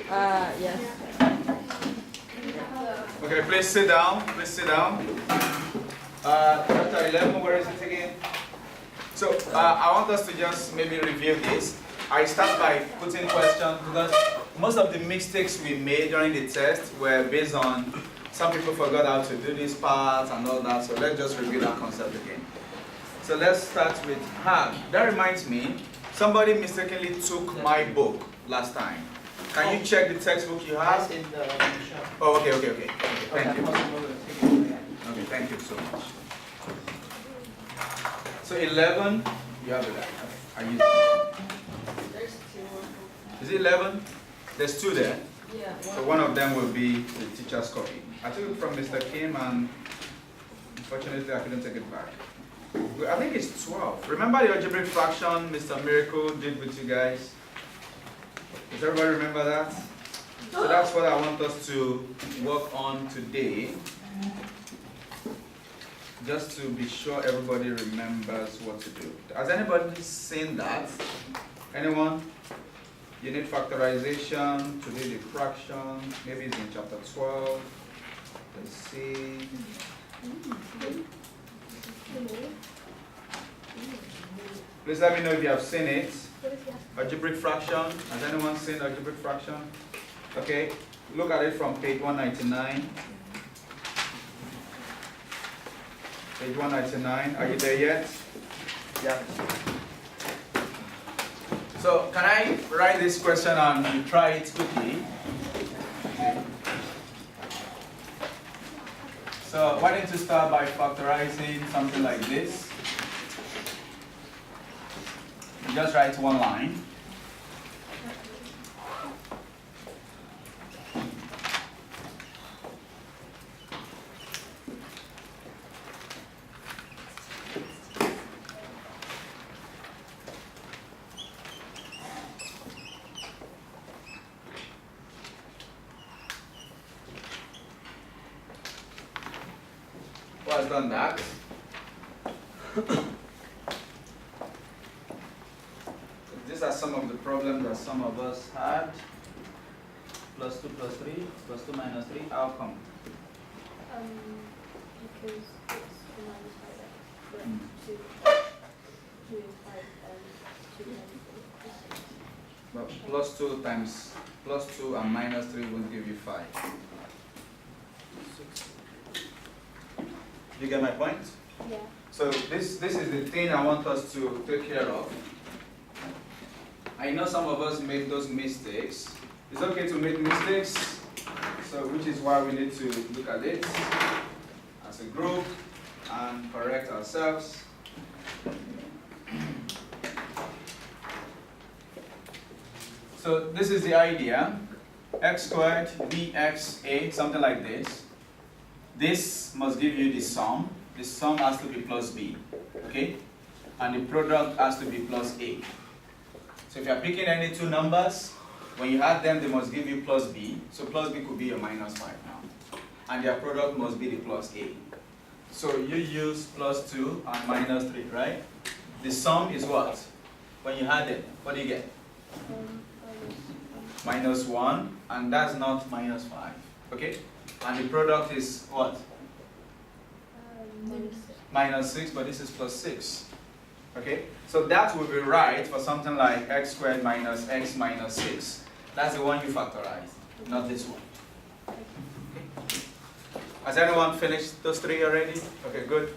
Yes. Okay, please sit down. Please sit down. Chapter 11, where is it again? So I want us to just maybe review this. I start by putting questions because most of the mistakes we made during the test were based on some people forgot how to do this part and all that. So let's just review that concept again. So let's start with that reminds me, somebody mistakenly took my book last time. Can you check the textbook you have? In the shop. Oh, okay. Thank you. Okay, thank you so much. So 11, you have it. Are you? There's two. Is it 11? There's two there. Yeah. So one of them will be the teacher's copy. I took it from Mr. Kim and unfortunately I couldn't take it back. I think it's 12. Remember the algebraic fraction Mr. Miracle did with you guys? Does everybody remember that? So that's what I want us to work on today. Just to be sure everybody remembers what to do. Has anybody seen that? Anyone? You need factorization to do the fraction. Maybe it's in chapter 12. Let's see. Please let me know if you have seen it. Algebraic fraction. Has anyone seen algebraic fraction? Okay. Look at it from page 199. Page 199. Are you there yet? Yeah. So can I write this question and you try it quickly? So why don't you start by factorizing something like this? You just write one line. Who has done that? These are some of the problems that some of us had. Plus 2 plus 3, plus 2 minus 3, how come? Because it's minus 5x, but 2 is 5 and 2 times 4 is 6. But plus 2 and minus 3 won't give you 5. You get my point? Yeah. So this is the thing I want us to take care of. I know some of us make those mistakes. It's okay to make mistakes, so which is why we need to look at it as a group and correct ourselves. So this is the idea. X squared bxa, something like this. This must give you the sum. The sum has to be plus b, okay? And the product has to be plus a. So if you are picking any two numbers, when you add them, they must give you plus b. So plus b could be your minus 5 now. And their product must be the plus a. So you use plus 2 and minus 3, right? The sum is what? When you add it, what do you get? Minus 1, and that's not minus 5, okay? And the product is what? Minus 6, but this is plus 6. Okay? So that will be right for something like x squared minus x minus 6. That's the one you factorize, not this one. Has anyone finished those three already? Okay, good.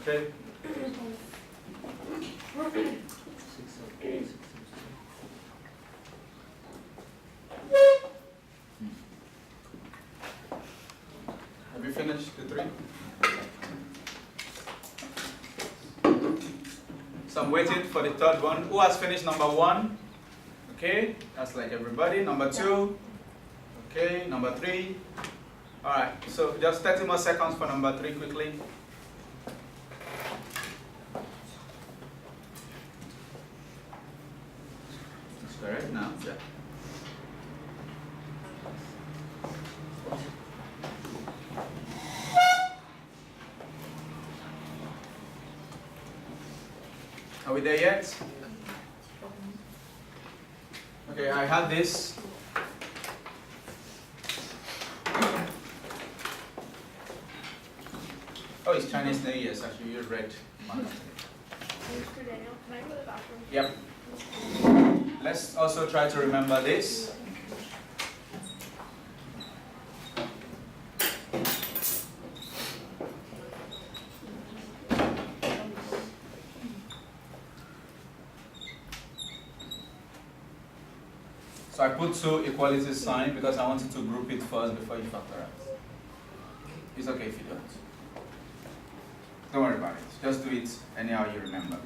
Okay. Have you finished the three? So I'm waiting for the third one. Who has finished number 1? Okay, that's like everybody. Number 2. Okay, number 3. All right, so just 30 more seconds for number 3 quickly. That's correct now. Yeah. Are we there yet? Okay, I have this. Oh, it's Chinese New Year, so actually you read Monday. Mr. Daniel, can I go to the bathroom? Yep. Let's also try to remember this. So I put two equality sign because I wanted to group it first before you factorize. It's okay if you don't. Don't worry about it. Just do it anyhow you remember.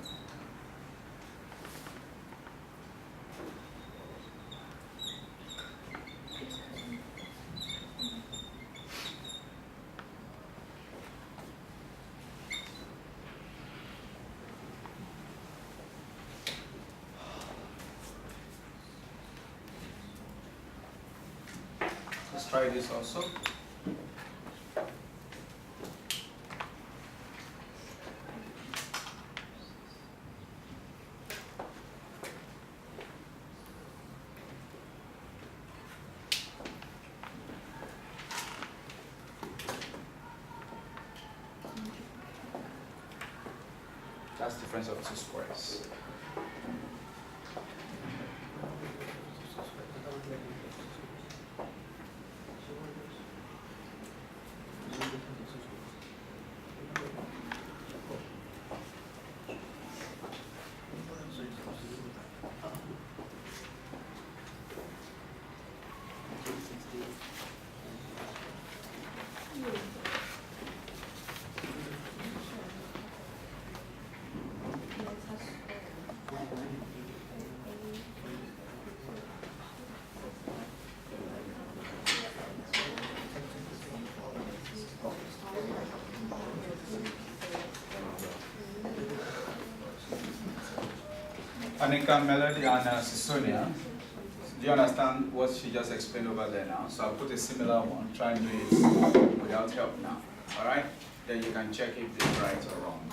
Let's try this also. That's difference of two squares. Anika, Melody, and Sisonia, do you understand what she just explained over there now? So I'll put a similar one, try and do it without help now. All right? Then you can check if it's right or wrong.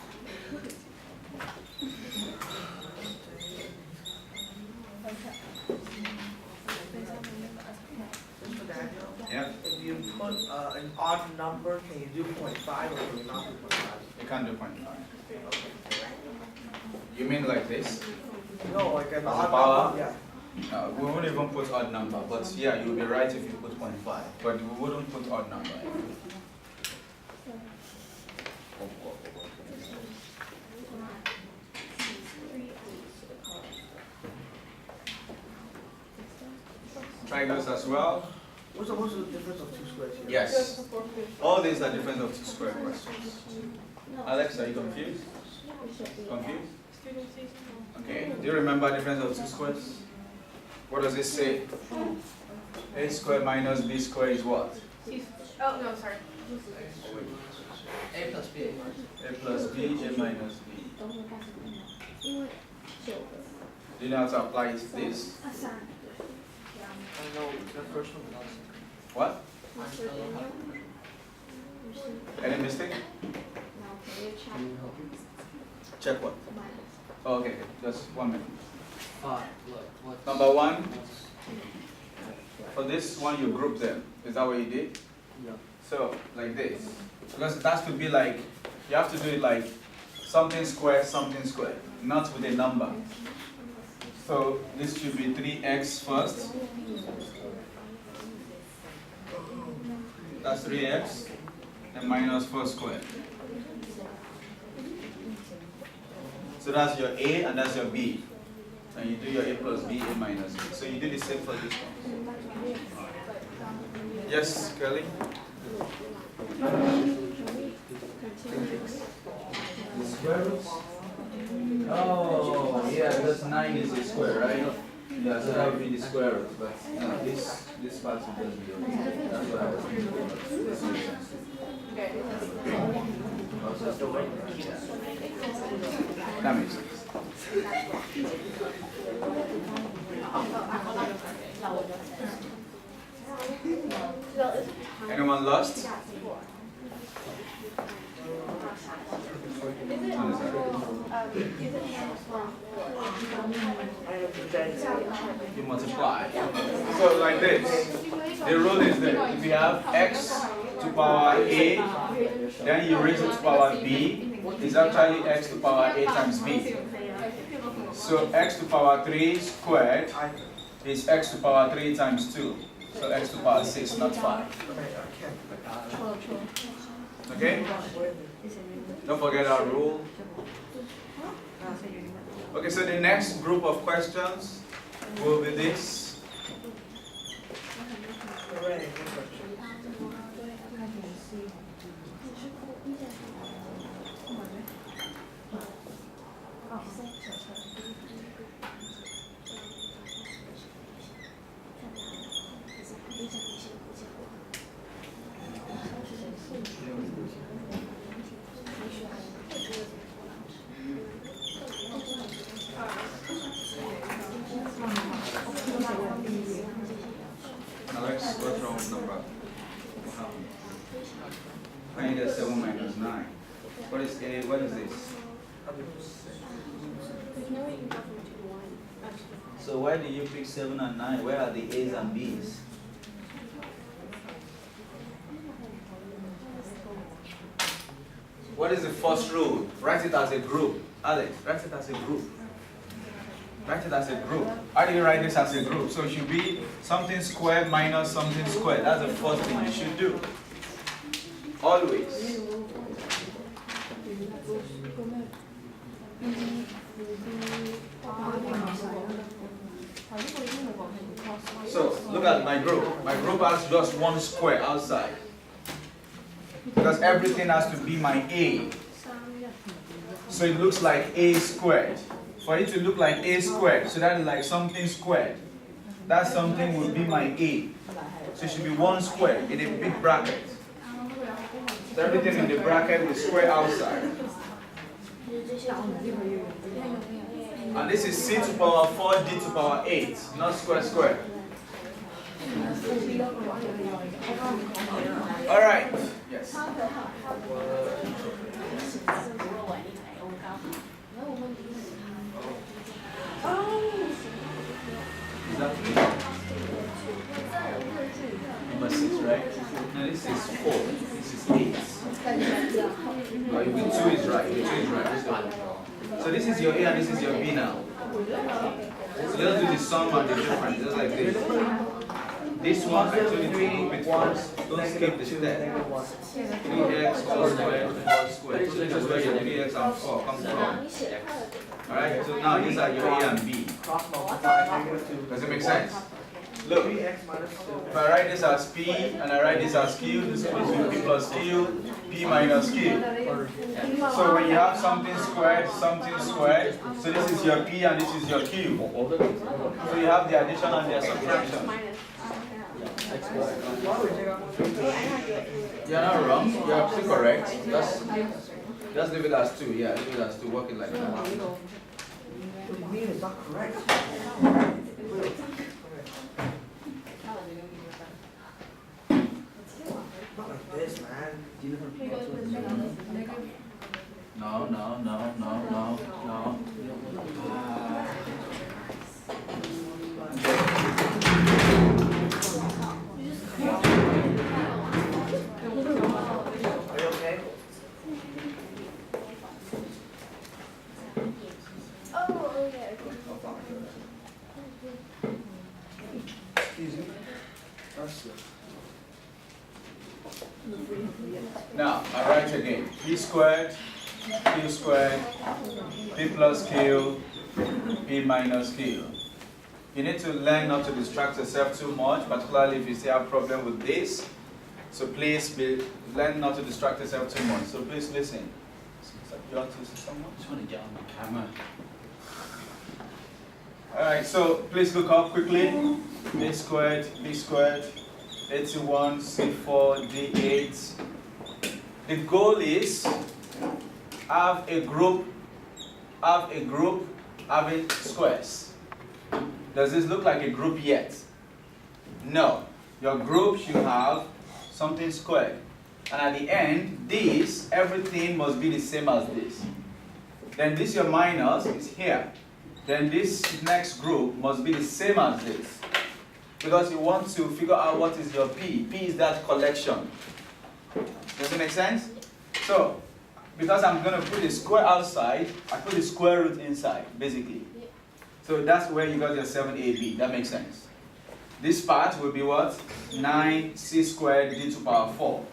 Yeah. If you put an odd number, can you do 0.5 or can you not do 0.5? You can't do 0.5. You mean like this? No, like an odd Power? number, yeah. We won't even put odd number, but yeah, you'll be right if you put 0.5. But we wouldn't put odd number. Try those as well. What's the difference of two squares here? Yes. All these are difference of two square questions. Alex, are you confused? Confused? Okay. Do you remember difference of two squares? What does it say? A squared minus b squared is what? Oh, no, sorry. A plus B. A plus b, a minus b. Do you know how to apply this? I know the first one. What? Any mistake? Check what? Oh, okay, just 1 minute. Number one, for this one you group them. Is that what you did? Yeah. So, like this. Because it has to be like, you have to do it like something square, not with a number. So, this should be 3x first. That's 3x, and minus 4 squared. So that's your A and that's your B. And you do your A plus B, A minus B. So you do the same for this one. Yes, Kelly? The square roots? Oh, yeah, because 9 is a square, right? Yeah, so that would be the square root. But this part will just be okay. That's what I was thinking about. This makes sense. That makes sense. Anyone lost? You multiply. So like this. The rule is that if you have x to power A, then you raise it to power B, is actually x to power A times B. So x to power 3 squared is x to power 3 times 2. So x to power 6, not 5. Okay? Don't forget our rule. Okay, so the next group of questions will be this. Alex, what's wrong with number? What happened? I need a 7 minus 9. What is A? What is this? So why do you pick 7 and 9? Where are the A's and B's? What is the first rule? Write it as a group. Alex, write it as a group. Write it as a group. How do you write this as a group? So it should be something squared minus something squared. That's the first thing you should do. Always. So look at my group. My group has just one square outside. Because everything has to be my A. So it looks like A squared. For it to look like A squared, so that is like something squared. That something will be my A. So it should be one square in a big bracket. So everything in the bracket will square outside. And this is C to power 4, D to power 8, not square square. Alright. Yes. Is that number 6, right? No, this is 4. This is 8. No, with 2 is right. With 2 is right. So this is your A and this is your B now. So just do the sum and the difference, just like this. This one, I told you to keep it first. Don't skip the step. 3x all squared, 4 squared. So this is where your 3x and 4 come from. Alright, so now these are your A and B. Does it make sense? Look, if I write this as P and I write this as Q, this will be P plus Q, P minus Q. So when you have something squared, so this is your P and this is your Q. So you have the addition and the subtraction. You're not wrong, you're absolutely correct. Just leave it as 2, yeah, leave it as 2, work it like that. What do you mean it's not correct? Not like this, man. No. Are you okay? Excuse me. Now, I write again. P squared, Q squared, P plus Q, P minus Q. You need to learn not to distract yourself too much, particularly if you still have a problem with this. So please learn not to distract yourself too much. So please listen. You want to say someone? I just want to get on the camera. Alright, so please look up quickly. A squared, B squared, 81, C4, D8. The goal is have a group having squares. Does this look like a group yet? No. Your group should have something squared. And at the end, everything must be the same as this. Then this, your minus, is here. Then this next group must be the same as this. Because you want to figure out what is your P. P is that collection. Does it make sense? So, because I'm going to put a square outside, I put a square root inside, basically. So that's where you got your 7ab. That makes sense. This part will be what? 9c squared d to the power 4.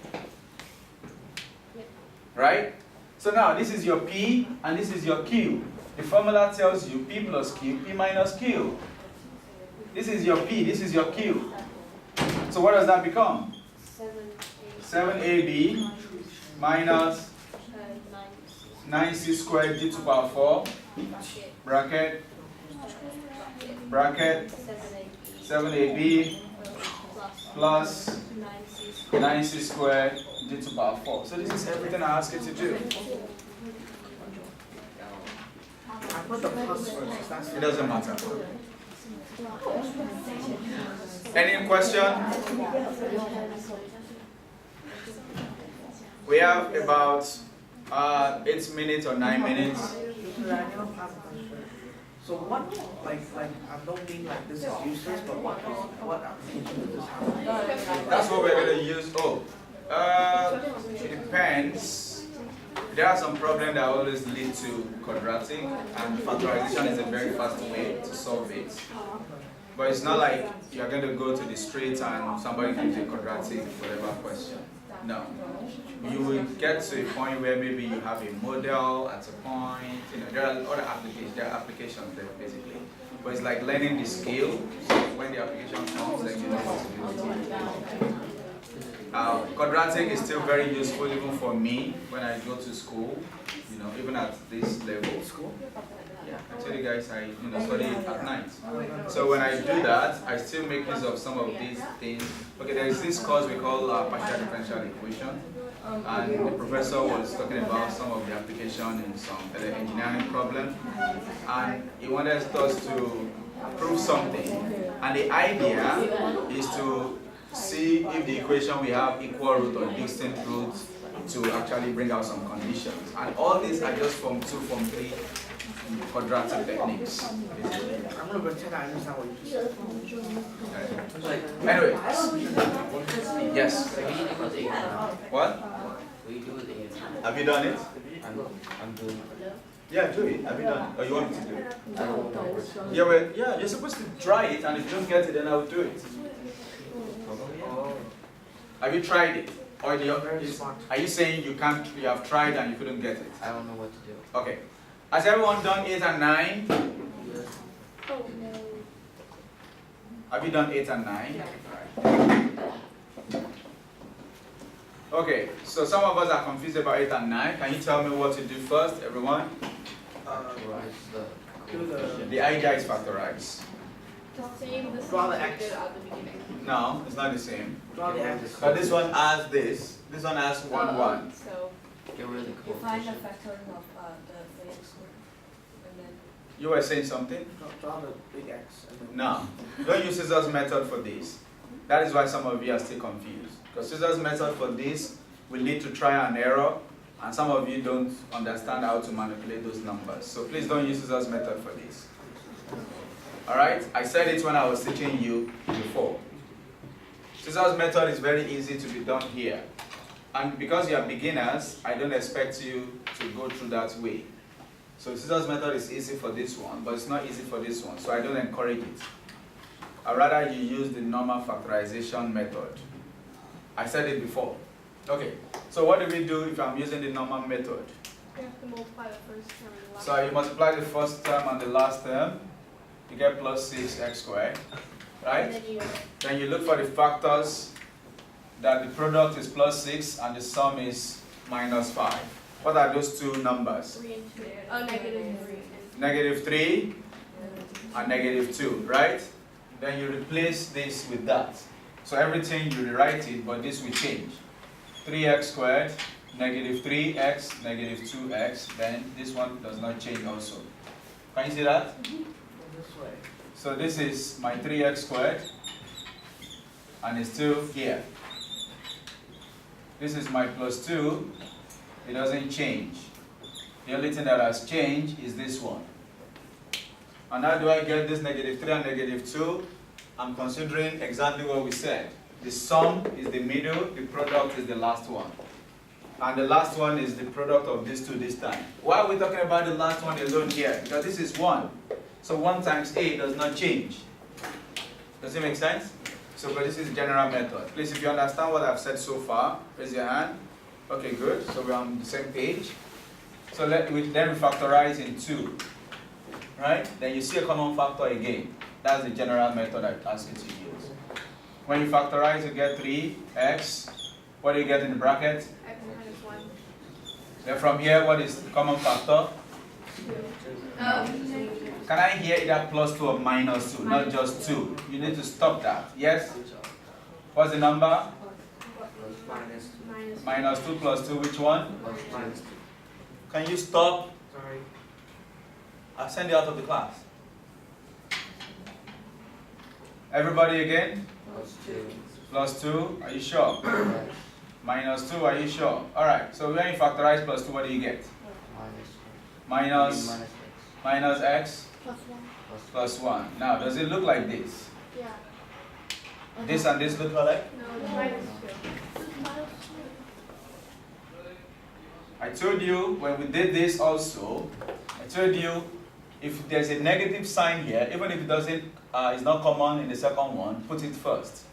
Right? So now this is your p and this is your q. The formula tells you p plus q, p minus q. This is your p, this is your q. So what does that become? 7ab minus 9c squared d to the power 4 bracket 7ab plus 9c squared d to the power 4. So this is everything I ask you to do. I put the plus first. That's It doesn't matter. Any question? We have about 8 minutes or 9 minutes. So what, like, I don't mean like this is useless, but what application does this have? That's what we're going to use. Oh, it depends. There are some problems that always lead to quadratic, and factorization is a very fast way to solve it. But it's not like you're going to go to the street and somebody gives you a quadratic whatever question. No. You will get to a point where maybe you have a model at a point. You know, there are other applications. There are applications there basically. But it's like learning the skill. So when the application comes, then you know what to do with it. Quadratic is still very useful even for me when I go to school. You know, even at this level. School? Yeah, I tell you guys, I study at night. So when I do that, I still make use of some of these things. Okay, there is this course we call partial differential equation, and the professor was talking about some of the application in some engineering problem, and he wanted us to prove something. And the idea is to see if the equation we have equal root or distinct roots to actually bring out some conditions. And all these are just from 2, from 3 quadratic techniques. I'm going to pretend I understand what you just said. Anyway, yes. What? Have you done it? I'm doing it. Yeah, do it. Have you done it? Or you want me to do it? I don't know. Yeah, well, yeah, you're supposed to try it, and if you don't get it, then I'll do it. Have you tried it? Or are you saying you can't? You have tried and you couldn't get it? I don't know what to do. Okay. Has everyone done 8 and 9? Yes. Oh no. Have you done 8 and 9? Okay, so some of us are confused about 8 and 9. Can you tell me what to do first, everyone? The idea is factorize. Draw the x. No, it's not the same. Draw the x. But this one has this. This one has 1, 1. So Get rid of the You find the coefficient. factoring of the x squared, and then You were saying something? Draw the big x. And then No. Don't use scissors method for this. That is why some of you are still confused. Because scissors method for this will lead to trial and error, and some of you don't understand how to manipulate those numbers. So please don't use scissors method for this. Alright? I said it when I was teaching you before. Scissors method is very easy to be done here. And because you are beginners, I don't expect you to go through that way. So scissors method is easy for this one, but it's not easy for this one, so I don't encourage it. I'd rather you use the normal factorization method. I said it before. Okay, so what do we do if I'm using the normal method? You have to multiply the first term and the last So you multiply the first term and the last term, you get plus 6x squared, right? Then you look for the factors that the product is plus 6 and the sum is minus 5. What are those two numbers? 3 and 2. Oh, negative 3. Negative 3 and negative 2, right? Then you replace this with that. So everything you rewrite it, but this will change. 3x squared, negative 3x, negative 2x, then this one does not change also. Can you see that? this way. So this is my 3x squared, and it's still here. This is my plus 2, it doesn't change. The only thing that has changed is this one. And how do I get this negative 3 and negative 2? I'm considering exactly what we said. the sum is the middle, the product is the last one. And the last one is the product of these two this time. Why are we talking about the last one alone here? Because this is 1. So 1 times A does not change. Does it make sense? So, but this is the general method. Please, if you understand what I've said so far, raise your hand. Okay, good. So we're on the same page. So then we factorize in 2. Right? Then you see a common factor again. That's the general method I ask you to use. When you factorize, you get 3x. What do you get in the bracket? X minus 1. Then from here, what is the common factor? 2. Can I hear either plus 2 or minus 2, not just 2? You need to stop that. Yes? What's the number? Minus 2. Minus 2 plus 2, which one? Minus 2. Can you stop? Sorry. I'll send you out of the class. Everybody again? Plus 2. Plus 2, are you sure? Yes. Minus 2, are you sure? Alright, so when you factorize plus 2, what do you get? Minus Minus x Plus 1. plus 1. Now, does it look like this? Yeah. This and this look alike? No, it's minus 2. I told you when we did this also, I told you if there's a negative sign here, even if it doesn't, it's not common in the second one, put it first.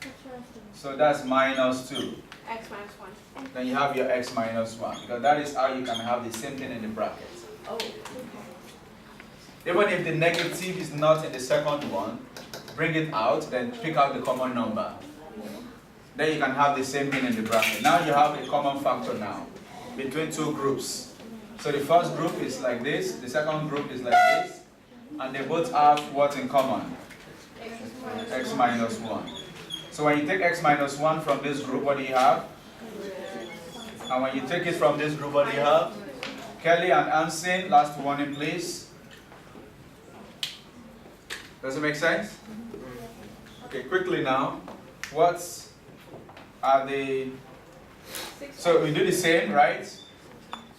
So that's minus 2. X minus 1. Then you have your x minus 1, because that is how you can have the same thing in the bracket. Oh, okay. Even if the negative is not in the second one, bring it out, then pick out the common number. Then you can have the same thing in the bracket. Now you have a common factor now between two groups. So the first group is like this, the second group is like this, and they both have what in common? X minus 1. So when you take x minus 1 from this group, what do you have? And when you take it from this group, what do you have? Kelly and Anson, last warning please. Does it make sense? Okay, quickly now. What are the... So we do the same, right?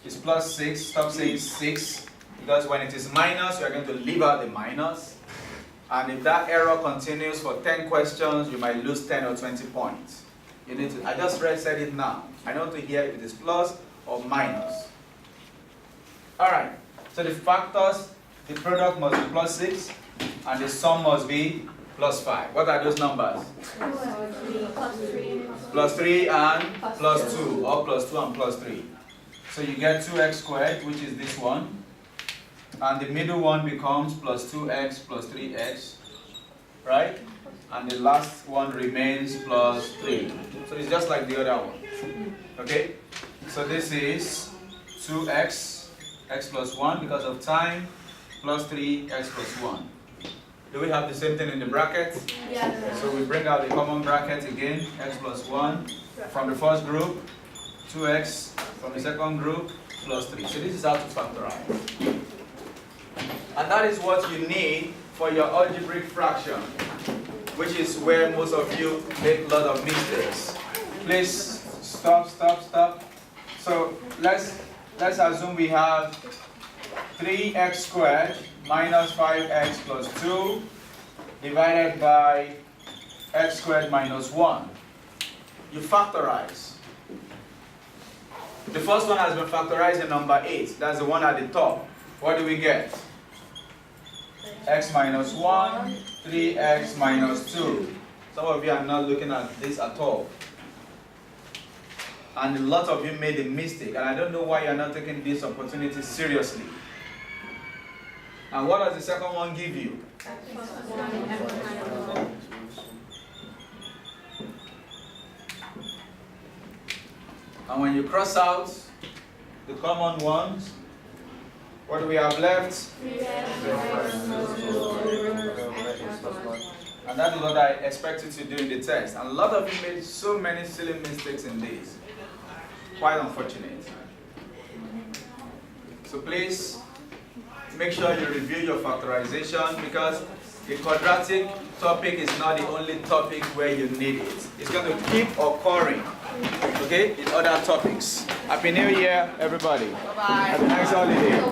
It's plus 6. Stop saying 6. Because when it is minus, you are going to leave out the minus. And if that error continues for 10 questions, you might lose 10 or 20 points. You need to... I just said it now. I don't want to hear if it is plus or minus. Alright. So the factors, the product must be plus 6. And the sum must be plus 5. What are those numbers? Plus 3 and plus 2. Or plus 2 and plus 3. So you get 2x squared, which is this one. And the middle one becomes plus 2x plus 3x. Right? And the last one remains plus 3. So it's just like the other one. Okay? So this is 2x, x plus 1 because of time, plus 3, x plus 1. Do we have the same thing in the bracket? Yeah. So we bring out the common bracket again, x plus 1 from the first group, 2x from the second group, plus 3. So this is how to factorize. And that is what you need for your algebraic fraction, which is where most of you make a lot of mistakes. Please stop. So let's assume we have 3x squared minus 5x plus 2 divided by x squared minus 1. You factorize. The first one has been factorized in number 8. That's the one at the top. What do we get? X minus 1, 3x minus 2. Some of you are not looking at this at all. And a lot of you made a mistake. And I don't know why you're not taking this opportunity seriously. And what does the second one give you? And when you cross out the common ones, what do we have left? And that is what I expect you to do in the test. And a lot of you made so many silly mistakes in this. Quite unfortunate. So please, make sure you review your factorization, because the quadratic topic is not the only topic where you need it. It's going to keep occurring, okay, in other topics. Happy New Year, everybody. Bye-bye. Have a nice holiday.